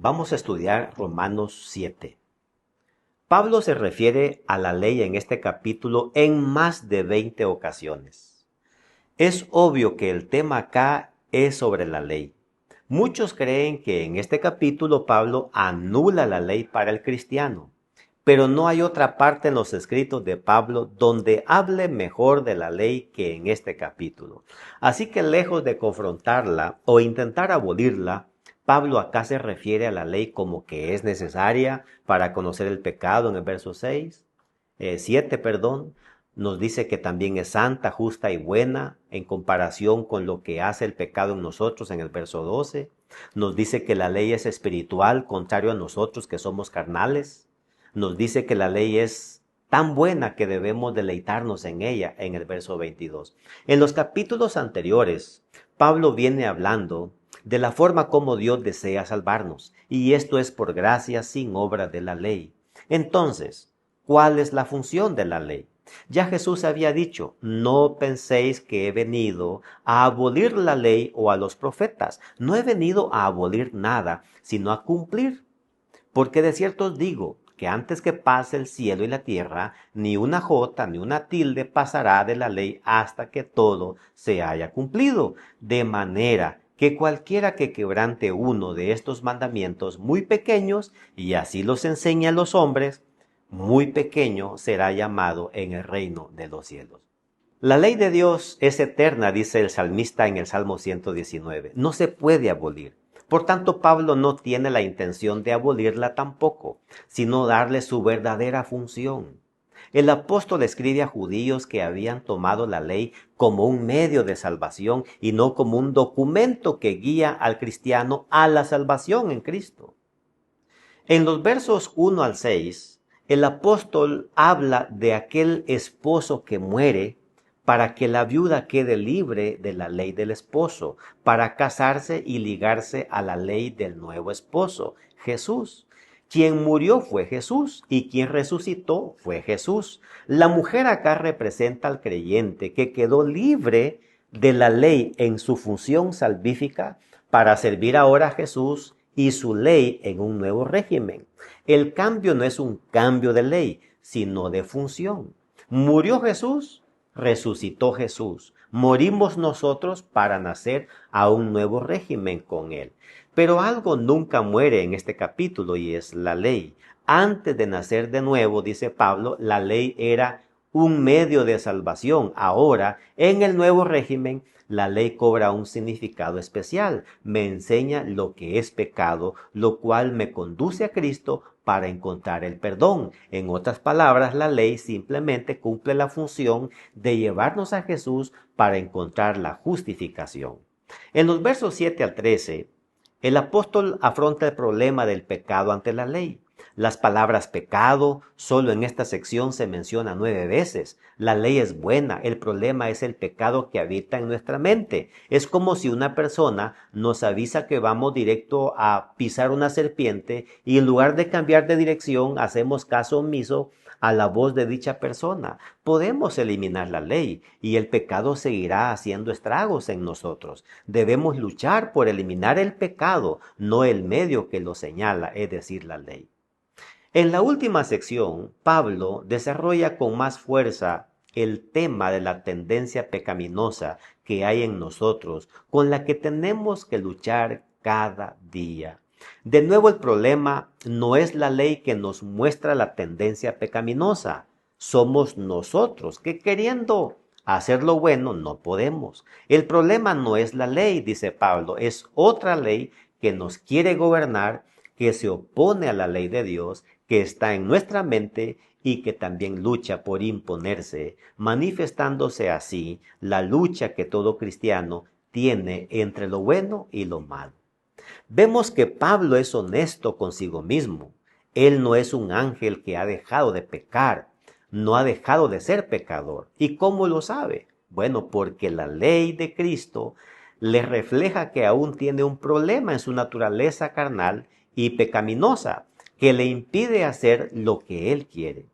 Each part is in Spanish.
Vamos a estudiar Romanos 7. Pablo se refiere a la ley en este capítulo en más de 20 ocasiones. Es obvio que el tema acá es sobre la ley. Muchos creen que en este capítulo Pablo anula la ley para el cristiano, pero no hay otra parte en los escritos de Pablo donde hable mejor de la ley que en este capítulo. Así que lejos de confrontarla o intentar abolirla, Pablo acá se refiere a la ley como que es necesaria para conocer el pecado en el verso 7, nos dice que también es santa, justa y buena en comparación con lo que hace el pecado en nosotros en el verso 12. Nos dice que la ley es espiritual, contrario a nosotros que somos carnales. Nos dice que la ley es tan buena que debemos deleitarnos en ella en el verso 22. En los capítulos anteriores, Pablo viene hablando de la forma como Dios desea salvarnos, y esto es por gracia sin obra de la ley. Entonces, ¿cuál es la función de la ley? Ya Jesús había dicho, no penséis que he venido a abolir la ley o a los profetas. No he venido a abolir nada, sino a cumplir. Porque de cierto os digo que antes que pase el cielo y la tierra, ni una jota ni una tilde pasará de la ley hasta que todo se haya cumplido. De manera que cualquiera que quebrante uno de estos mandamientos muy pequeños, y así los enseña a los hombres, muy pequeño será llamado en el reino de los cielos. La ley de Dios es eterna, dice el salmista en el Salmo 119. No se puede abolir. Por tanto, Pablo no tiene la intención de abolirla tampoco, sino darle su verdadera función. El apóstol escribe a judíos que habían tomado la ley como un medio de salvación y no como un documento que guía al cristiano a la salvación en Cristo. En los versos 1 al 6, el apóstol habla de aquel esposo que muere para que la viuda quede libre de la ley del esposo, para casarse y ligarse a la ley del nuevo esposo, Jesús. Quien murió fue Jesús y quien resucitó fue Jesús. La mujer acá representa al creyente que quedó libre de la ley en su función salvífica para servir ahora a Jesús y su ley en un nuevo régimen. El cambio no es un cambio de ley, sino de función. Murió Jesús, resucitó Jesús. Morimos nosotros para nacer a un nuevo régimen con Él. Pero algo nunca muere en este capítulo y es la ley. Antes de nacer de nuevo, dice Pablo, la ley era un medio de salvación. Ahora, en el nuevo régimen, la ley cobra un significado especial. Me enseña lo que es pecado, lo cual me conduce a Cristo para encontrar el perdón. En otras palabras, la ley simplemente cumple la función de llevarnos a Jesús para encontrar la justificación. En los versos 7 al 13, el apóstol afronta el problema del pecado ante la ley. Las palabras pecado solo en esta sección se menciona 9 veces. La ley es buena, el problema es el pecado que habita en nuestra mente. Es como si una persona nos avisa que vamos directo a pisar una serpiente y en lugar de cambiar de dirección hacemos caso omiso a la voz de dicha persona. Podemos eliminar la ley y el pecado seguirá haciendo estragos en nosotros. Debemos luchar por eliminar el pecado, no el medio que lo señala, es decir, la ley. En la última sección, Pablo desarrolla con más fuerza el tema de la tendencia pecaminosa que hay en nosotros, con la que tenemos que luchar cada día. De nuevo, el problema no es la ley que nos muestra la tendencia pecaminosa. Somos nosotros que queriendo hacer lo bueno no podemos. El problema no es la ley, dice Pablo, es otra ley que nos quiere gobernar, que se opone a la ley de Dios, que está en nuestra mente y que también lucha por imponerse, manifestándose así la lucha que todo cristiano tiene entre lo bueno y lo malo. Vemos que Pablo es honesto consigo mismo. Él no es un ángel que ha dejado de pecar, no ha dejado de ser pecador. ¿Y cómo lo sabe? Bueno, porque la ley de Cristo le refleja que aún tiene un problema en su naturaleza carnal y pecaminosa, que le impide hacer lo que él quiere.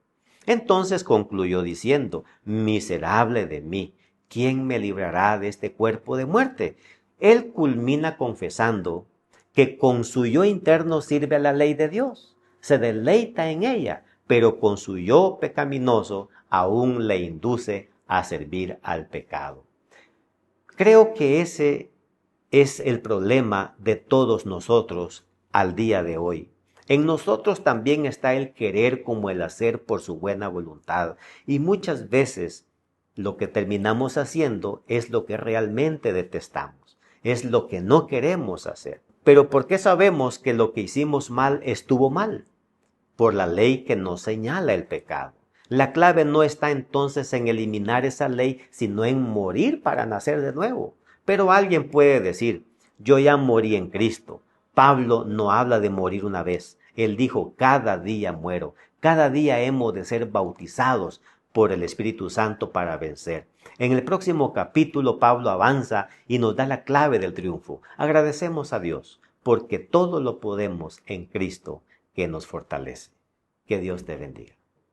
Entonces concluyó diciendo, miserable de mí, ¿quién me librará de este cuerpo de muerte? Él culmina confesando que con su yo interno sirve a la ley de Dios, se deleita en ella, pero con su yo pecaminoso aún le induce a servir al pecado. Creo que ese es el problema de todos nosotros al día de hoy. En nosotros también está el querer como el hacer por su buena voluntad, y muchas veces lo que terminamos haciendo es lo que realmente detestamos, es lo que no queremos hacer. Pero ¿por qué sabemos que lo que hicimos mal estuvo mal? Por la ley que nos señala el pecado. La clave no está entonces en eliminar esa ley, sino en morir para nacer de nuevo. Pero alguien puede decir, yo ya morí en Cristo. Pablo no habla de morir una vez. Él dijo, cada día muero. Cada día hemos de ser bautizados por el Espíritu Santo para vencer. En el próximo capítulo, Pablo avanza y nos da la clave del triunfo. Agradecemos a Dios, porque todo lo podemos en Cristo que nos fortalece. Que Dios te bendiga.